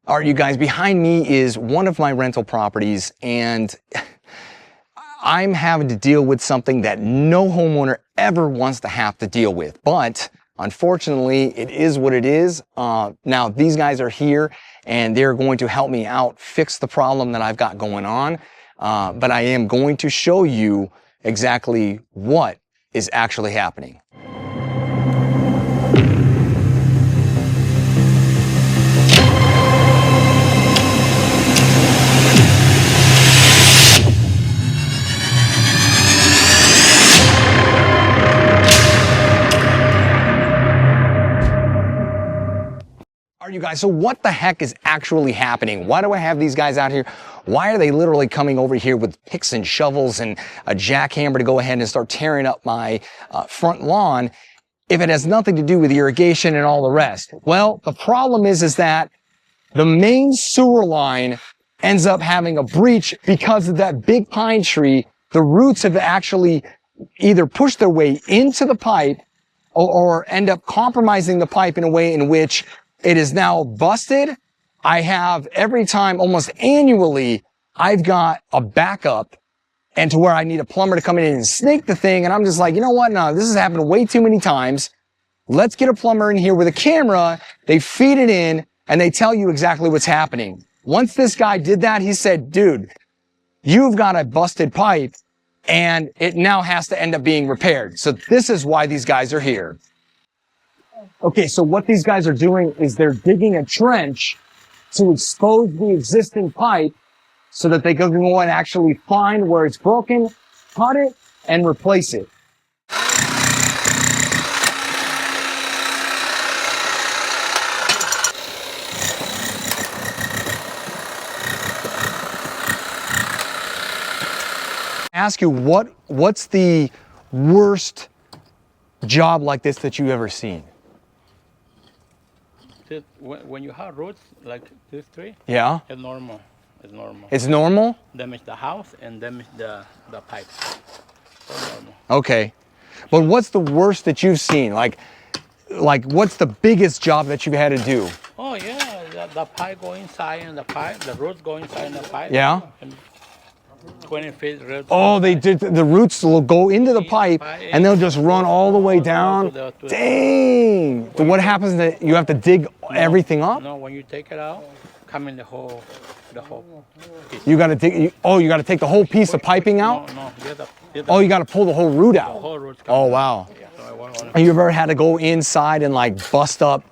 All right, you guys, behind me is one of my rental properties, and I'm having to deal with something that no homeowner ever wants to have to deal with. But unfortunately, it is what it is. Now, these guys are here, and they're going to help me out fix the problem that I've got going on. But I am going to show you exactly what is actually happening. All right, you guys, so what the heck is actually happening? Why do I have these guys out here? Why are they literally coming over here with picks and shovels and a jackhammer to go ahead and start tearing up my front lawn if it has nothing to do with irrigation and all the rest? Well, the problem is that the main sewer line ends up having a breach because of that big pine tree. The roots have actually either pushed their way into the pipe or end up compromising the pipe in a way in which it is now busted. I have every time, almost annually, I've got a backup and to where I need a plumber to come in and snake the thing. And I'm just like, you know what? No, this has happened way too many times. Let's get a plumber in here with a camera. They feed it in and they tell you exactly what's happening. Once this guy did that, he said, dude, you've got a busted pipe and it now has to end up being repaired. So this is why these guys are here. Okay, so what these guys are doing is they're digging a trench to expose the existing pipe so that they can go and actually find where it's broken, cut it, and replace it. Ask you, what's the worst job like this that you've ever seen? When you have roots like this tree, Yeah. it's normal. It's normal. It's normal? Damage the house and damage the pipe. So normal. Okay. But what's the worst that you've seen? Like what's the biggest job that you've had to do? Oh yeah, the pipe go inside and the roots go inside in the pipe. Yeah. And 20 feet roots. Oh, they did. The roots will go into the pipe and they'll just run all the way down. Dang. So what happens that you have to dig everything up? No, when you take it out, come in the whole piece. You got to dig. You got to take the whole piece of piping out? No. Oh, you got to pull the whole root out. The whole roots Oh, wow. Yeah, so Have you ever had to go inside and like bust up,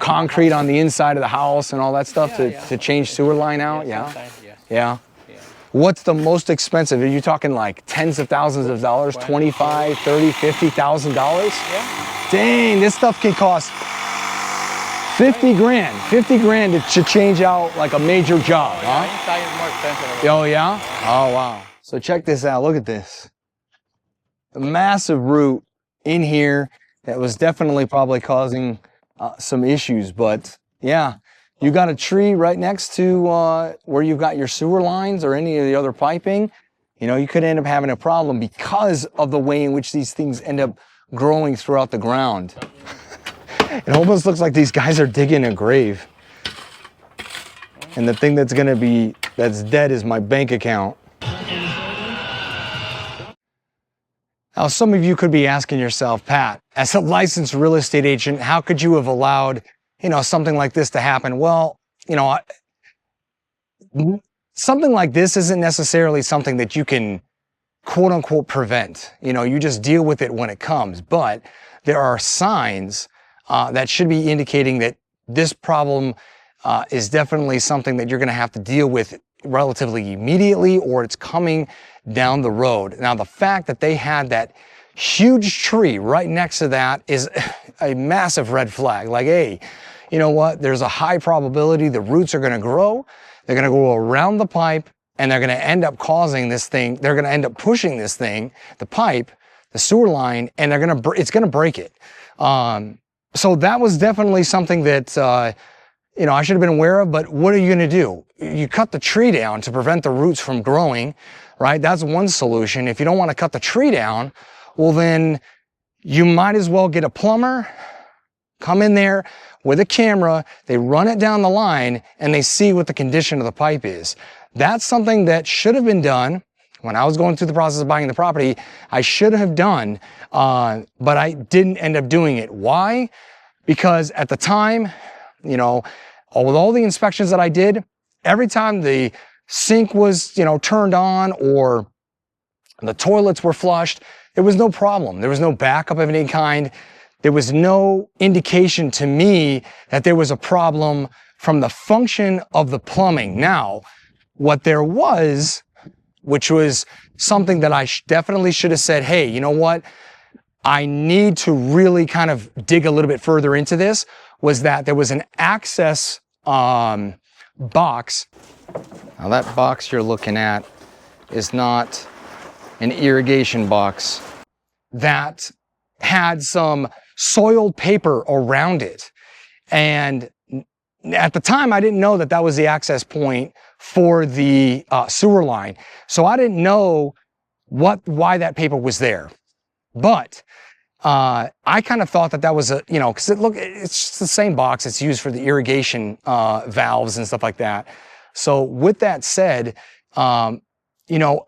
concrete on the inside of the house and all that stuff to change sewer line out? Yeah. Yeah. What's the most expensive? Are you talking like tens of thousands of dollars, 25, 30, $50,000? Yeah. Dang, this stuff can cost 50 grand. 50 grand to change out like a major job, huh? Inside is more expensive. Oh, yeah? Oh, wow. So check this out. Look at this. A massive root in here that was definitely probably causing some issues, but yeah. You got a tree right next to where you've got your sewer lines or any of the other piping. You could end up having a problem because of the way in which these things end up growing throughout the ground. It almost looks like these guys are digging a grave. And the thing that's dead is my bank account. Now, some of you could be asking yourself, Pat, as a licensed real estate agent, how could you have allowed something like this to happen? Well, something like this isn't necessarily something that you can quote unquote prevent. You just deal with it when it comes. But there are signs that should be indicating that this problem is definitely something that you're going to have to deal with relatively immediately, or it's coming down the road. Now, the fact that they had that huge tree right next to that is a massive red flag. Like, hey, you know what? There's a high probability the roots are going to grow. They're going to go around the pipe and they're going to end up causing this thing. They're going to end up pushing this thing, the pipe, the sewer line, and it's going to break it. So that was definitely something that, I should have been aware of, but what are you going to do? You cut the tree down to prevent the roots from growing, right? That's one solution. If you don't want to cut the tree down, well, then you might as well get a plumber, come in there with a camera, they run it down the line, and they see what the condition of the pipe is. That's something that should have been done when I was going through the process of buying the property. I should have done, but I didn't end up doing it. Why? Because at the time, you know, with all the inspections that I did, every time the sink was, you know, turned on or the toilets were flushed, there was no problem. There was no backup of any kind. There was no indication to me that there was a problem from the function of the plumbing. Now, what there was, which was something that I definitely should have said, hey, you know what? I need to really kind of dig a little bit further into this, was that there was an access box. Now that box you're looking at is not an irrigation box, that had some soiled paper around it. And at the time, I didn't know that that was the access point for the sewer line. So I didn't know why that paper was there. But I kind of thought that that was a, you know, because it's just the same box. It's used for the irrigation valves and stuff like that. So with that said, you know,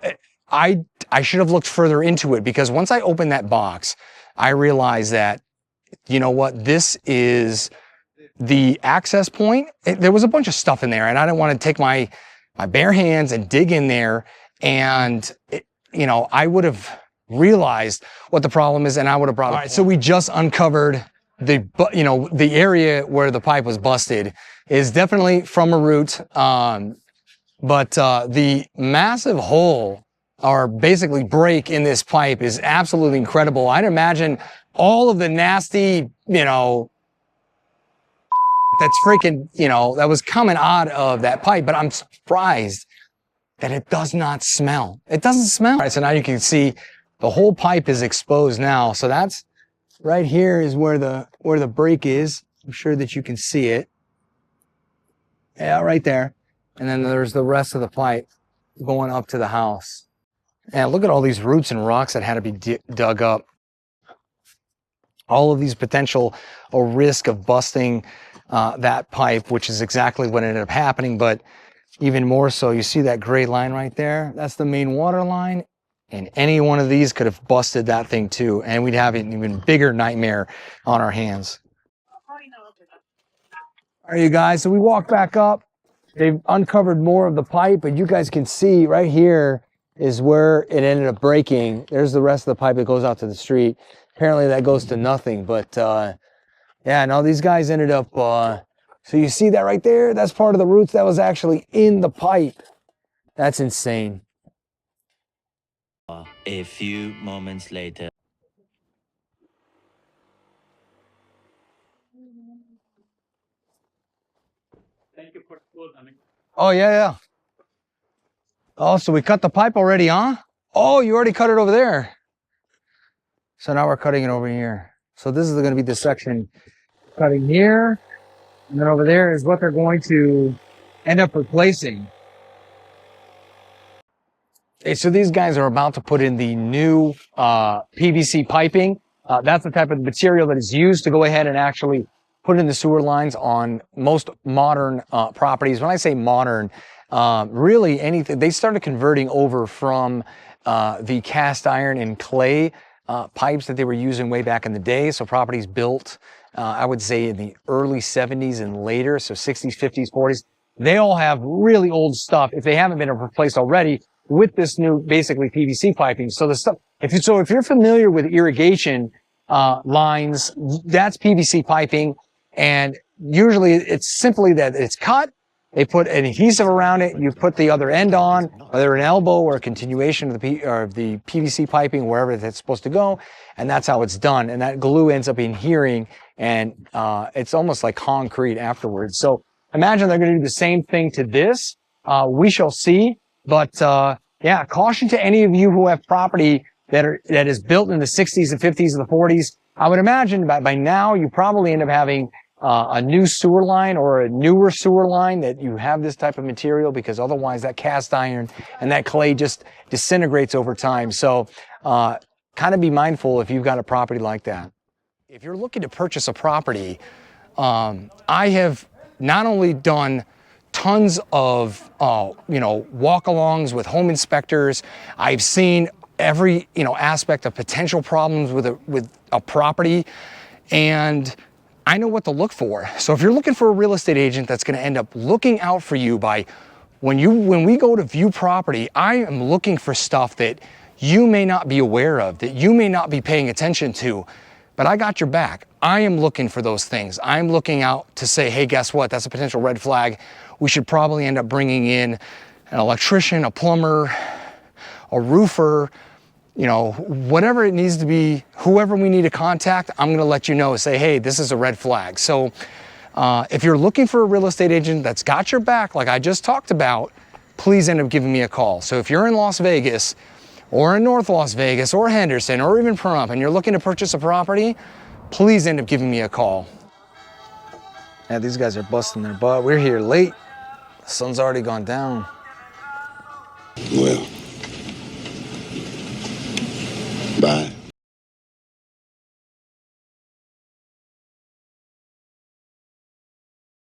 I should have looked further into it, because once I opened that box, I realized that, you know what, this is the access point. There was a bunch of stuff in there, and I didn't want to take my bare hands and dig in there, and you know, I would have realized what the problem is, and I would have brought it. All right, so we just uncovered the, you know, the area where the pipe was busted is definitely from a root, but the massive hole, or basically break in this pipe, is absolutely incredible. I'd imagine all of the nasty, you know, that's freaking, you know, that was coming out of that pipe, but I'm surprised that it does not smell. It doesn't smell. All right, so now you can see the whole pipe is exposed now. So that's right here is where the break is. I'm sure that you can see it. Yeah, right there. And then there's the rest of the pipe going up to the house. And look at all these roots and rocks that had to be dug up. All of these potential risk of busting that pipe, which is exactly what ended up happening. But even more so, you see that gray line right there? That's the main water line. And any one of these could have busted that thing too. And we'd have an even bigger nightmare on our hands. All right, you guys, so we walk back up. They've uncovered more of the pipe, but you guys can see right here is where it ended up breaking. There's the rest of the pipe that goes out to the street. Apparently that goes to nothing, but yeah, no, these guys ended up, so you see that right there? That's part of the roots that was actually in the pipe. That's insane. A few moments later. Thank you for closing. Oh, yeah. Oh, so we cut the pipe already, huh? Oh, you already cut it over there. So now we're cutting it over here. So this is going to be the section cutting here. And then over there is what they're going to end up replacing. Okay, so these guys are about to put in the new PVC piping. That's the type of material that is used to go ahead and actually put in the sewer lines on most modern properties. When I say modern, really anything, they started converting over from the cast iron and clay pipes that they were using way back in the day. So properties built, I would say in the early 70s and later, so 60s, 50s, 40s, they all have really old stuff, if they haven't been replaced already, with this new basically PVC piping. So the stuff, if you're familiar with irrigation lines, that's PVC piping, and usually it's simply that it's cut. They put an adhesive around it. You put the other end on, whether an elbow or a continuation of the PVC piping, wherever that's supposed to go, and that's how it's done. And that glue ends up adhering, and it's almost like concrete afterwards. So imagine they're going to do the same thing to this. We shall see. But yeah, caution to any of you who have property that is built in the 60s and 50s and the 40s. I would imagine by now you probably end up having a new sewer line or a newer sewer line that you have this type of material, because otherwise that cast iron and that clay just disintegrates over time. So kind of be mindful if you've got a property like that. If you're looking to purchase a property, I have not only done tons of walk-alongs with home inspectors. I've seen every aspect of potential problems with a property, and I know what to look for. So if you're looking for a real estate agent that's going to end up looking out for you by when we go to view property, I am looking for stuff that you may not be aware of, that you may not be paying attention to, but I got your back. I am looking for those things. I'm looking out to say, hey, guess what? That's a potential red flag. We should probably end up bringing in an electrician, a plumber, a roofer, whatever it needs to be, whoever we need to contact, I'm gonna let you know, say, hey, this is a red flag. So if you're looking for a real estate agent that's got your back, like I just talked about, please end up giving me a call. So if you're in Las Vegas, or in North Las Vegas, or Henderson, or even Pahrump, and you're looking to purchase a property, please end up giving me a call. Yeah, these guys are busting their butt. We're here late. The sun's already gone down. Well, bye.